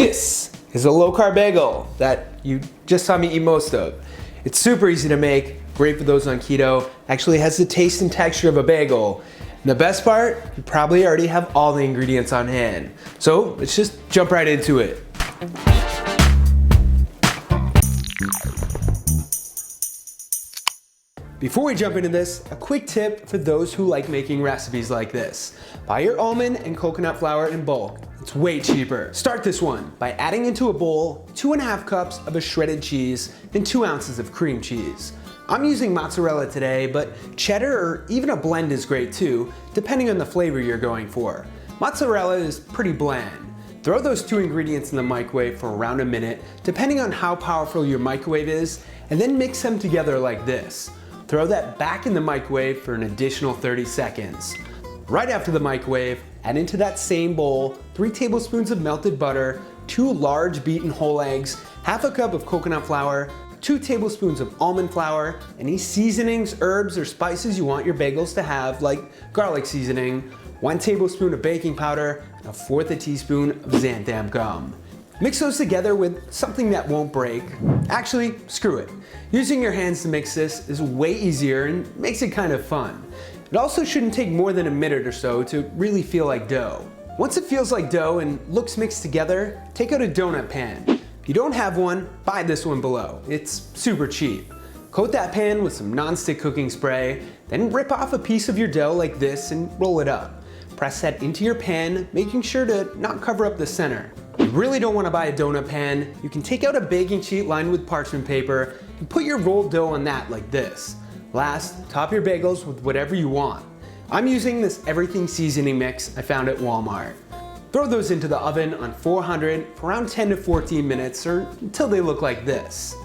This is a low-carb bagel that you just saw me eat most of. It's super easy to make, great for those on keto, actually has the taste and texture of a bagel. And the best part, you probably already have all the ingredients on hand. So let's just jump right into it. Before we jump into this, a quick tip for those who like making recipes like this. Buy your almond and coconut flour in bulk. It's way cheaper. Start this one by adding into a bowl 2.5 cups of a shredded cheese and 2 ounces of cream cheese. I'm using mozzarella today, but cheddar or even a blend is great too, depending on the flavor you're going for. Mozzarella is pretty bland. Throw those 2 ingredients in the microwave for around a minute, depending on how powerful your microwave is, and then mix them together like this. Throw that back in the microwave for an additional 30 seconds. Right after the microwave, add into that same bowl 3 tablespoons of melted butter, 2 large beaten whole eggs, half a cup of coconut flour, 2 tablespoons of almond flour, any seasonings, herbs, or spices you want your bagels to have, like garlic seasoning, 1 tablespoon of baking powder, and 1/4 teaspoon of xanthan gum. Mix those together with something that won't break. Actually, screw it. Using your hands to mix this is way easier and makes it kind of fun. It also shouldn't take more than a minute or so to really feel like dough. Once it feels like dough and looks mixed together, take out a donut pan. If you don't have one, buy this one below. It's super cheap. Coat that pan with some non-stick cooking spray, then rip off a piece of your dough like this and roll it up. Press that into your pan, making sure to not cover up the center. If you really don't want to buy a donut pan, you can take out a baking sheet lined with parchment paper and put your rolled dough on that like this. Last, top your bagels with whatever you want. I'm using this everything seasoning mix I found at Walmart. Throw those into the oven on 400 for around 10 to 14 minutes or until they look like this.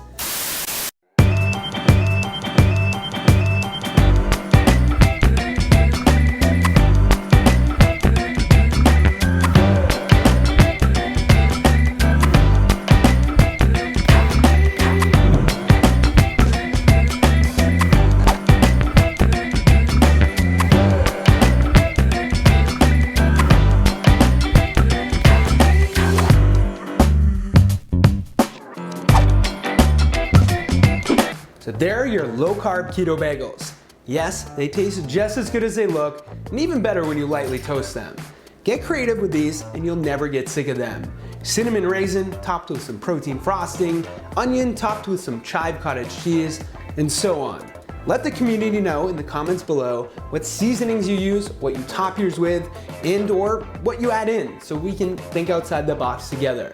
So there are your low-carb keto bagels. Yes, they taste just as good as they look, and even better when you lightly toast them. Get creative with these and you'll never get sick of them. Cinnamon raisin topped with some protein frosting, onion topped with some chive cottage cheese, and so on. Let the community know in the comments below what seasonings you use, what you top yours with, and or what you add in so we can think outside the box together.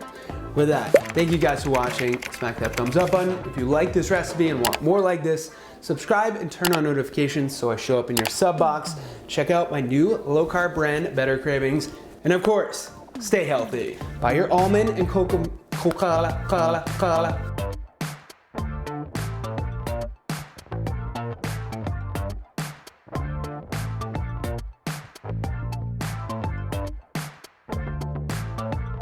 With that, thank you guys for watching. Smack that thumbs up button if you like this recipe and want more like this. Subscribe and turn on notifications so I show up in your sub box. Check out my new low-carb brand, Better Cravings. And of course, stay healthy. Buy your almond and coconut.